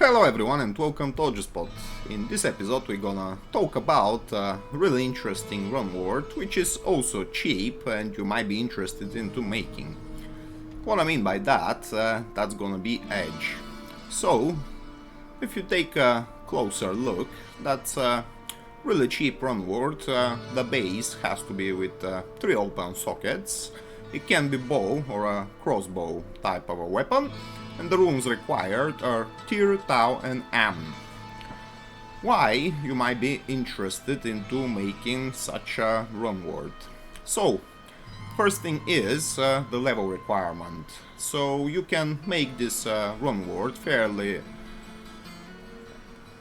Hello everyone and welcome to Spot. In this episode we're gonna talk about a really interesting Runeword, which is also cheap and you might be interested into making. What I mean by that, that's gonna be Edge. So, if you take a closer look, that's a really cheap Runeword. The base has to be with 3 open sockets. It can be bow or a crossbow type of a weapon. And the runes required are Tyr, Tau and Am. Why you might be interested into making such a Runeword? So, first thing is the level requirement. So you can make this Runeword fairly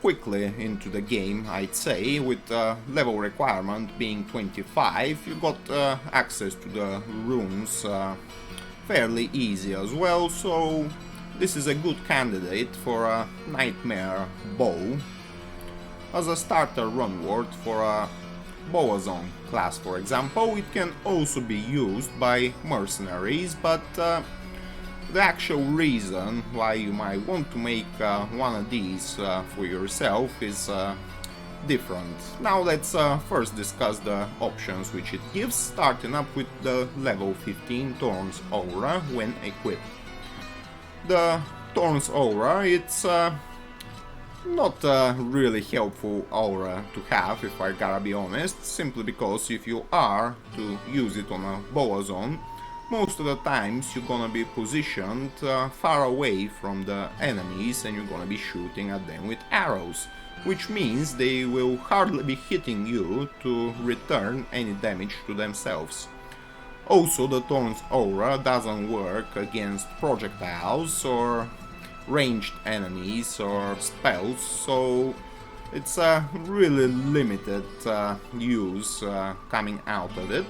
quickly into the game, I'd say, with level requirement being 25. You got access to the runes fairly easy as well, so this is a good candidate for a Nightmare Bow as a starter Runeword for a Boazon class, for example. It can also be used by mercenaries, but the actual reason why you might want to make one of these for yourself is different. Now let's first discuss the options which it gives, starting up with the level 15 Thorns Aura when equipped. The Thorns Aura, it's not a really helpful aura to have, if I gotta be honest, simply because if you are to use it on a Boazon, most of the times you're gonna be positioned far away from the enemies and you're gonna be shooting at them with arrows, which means they will hardly be hitting you to return any damage to themselves. Also, the Thorns Aura doesn't work against projectiles or ranged enemies or spells, so it's a really limited use coming out of it.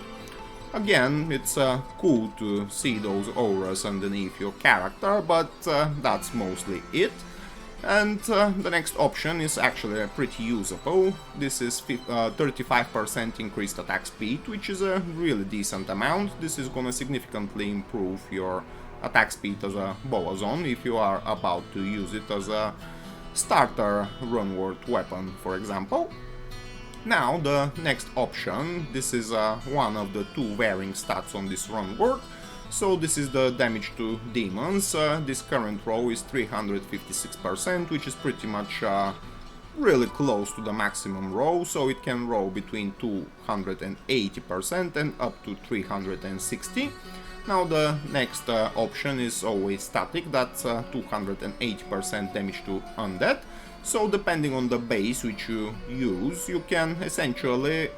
Again, it's cool to see those auras underneath your character, but that's mostly it. And the next option is actually pretty usable. This is 35% increased attack speed, which is a really decent amount. This is gonna significantly improve your attack speed as a Boazon if you are about to use it as a starter Runeword weapon, for example. Now the next option, this is one of the 2 varying stats on this Runeword. So this is the damage to demons. This current row is 356%, which is pretty much really close to the maximum row, so it can roll between 280% and up to 360. Now the next option is always static, that's 280% damage to undead. So depending on the base which you use, you can essentially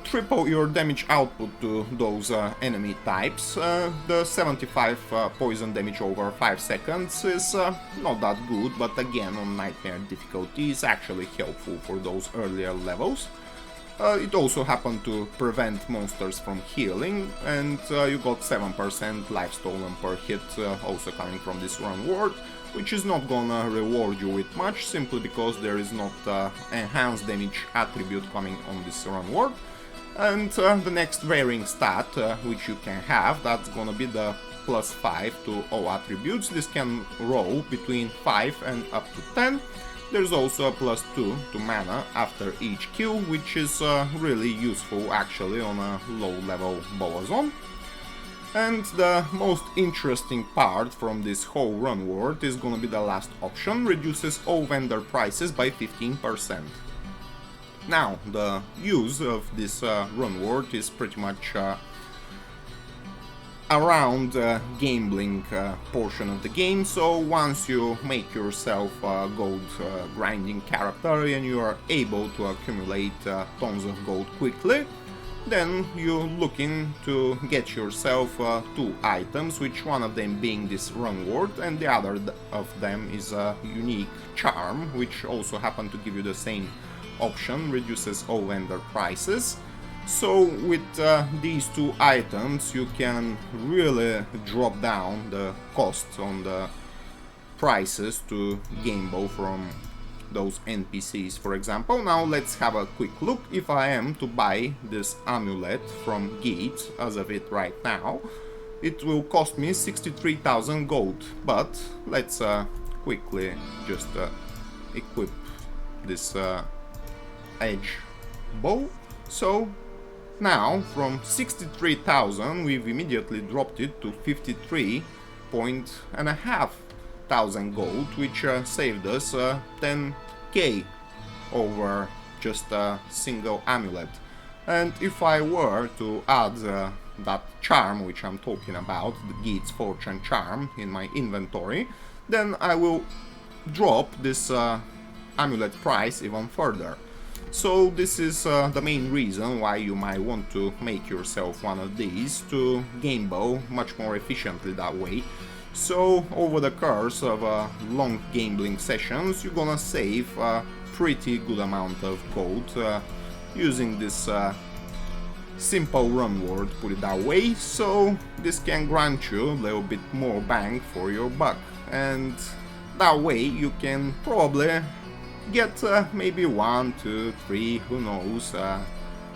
triple your damage output to those enemy types. The 75 poison damage over 5 seconds is not that good, but again on Nightmare difficulty is actually helpful for those earlier levels. It also happened to prevent monsters from healing, and you got 7% life stolen per hit also coming from this Runeword, which is not gonna reward you with much, simply because there is not enhanced damage attribute coming on this Runeword. And the next varying stat which you can have, that's gonna be the plus 5 to all attributes. This can roll between 5 and up to 10. There's also a plus 2 to mana after each kill, which is really useful actually on a low level Boazon. And the most interesting part from this whole Runeword is gonna be the last option, reduces all vendor prices by 15%. Now, the use of this Runeword is pretty much around gambling portion of the game, so once you make yourself a gold grinding character and you are able to accumulate tons of gold quickly, then you're looking to get yourself 2 items, which one of them being this Runeword and the other of them is a unique charm, which also happen to give you the same option, reduces all vendor prices. So with these 2 items you can really drop down the cost on the prices to gamble from those NPCs, for example. Now let's have a quick look. If I am to buy this amulet from Geet as of it right now, it will cost me 63,000 gold, but let's quickly just equip this edge bow. So now from 63,000 we've immediately dropped it to 53.5 thousand gold, which saved us 10k over just a single amulet. And if I were to add that charm which I'm talking about, the Geet's Fortune charm, in my inventory, then I will drop this amulet price even further. So this is the main reason why you might want to make yourself one of these to game bow much more efficiently that way. So over the course of long gambling sessions you're gonna save a pretty good amount of gold using this simple Runeword, put it that way. So this can grant you a little bit more bang for your buck, and that way you can probably get maybe 1, 2, 3, who knows,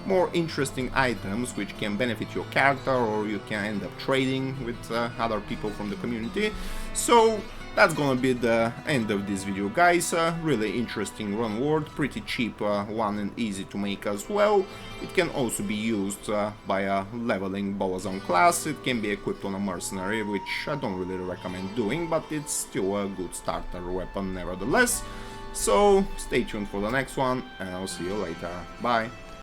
more interesting items which can benefit your character, or you can end up trading with other people from the community. So that's gonna be the end of this video, guys. Really interesting Runeword, pretty cheap one and easy to make as well. It can also be used by leveling Boazon class. It can be equipped on a mercenary, which I don't really recommend doing, but it's still a good starter weapon nevertheless. So stay tuned for the next one, and I'll see you later. Bye!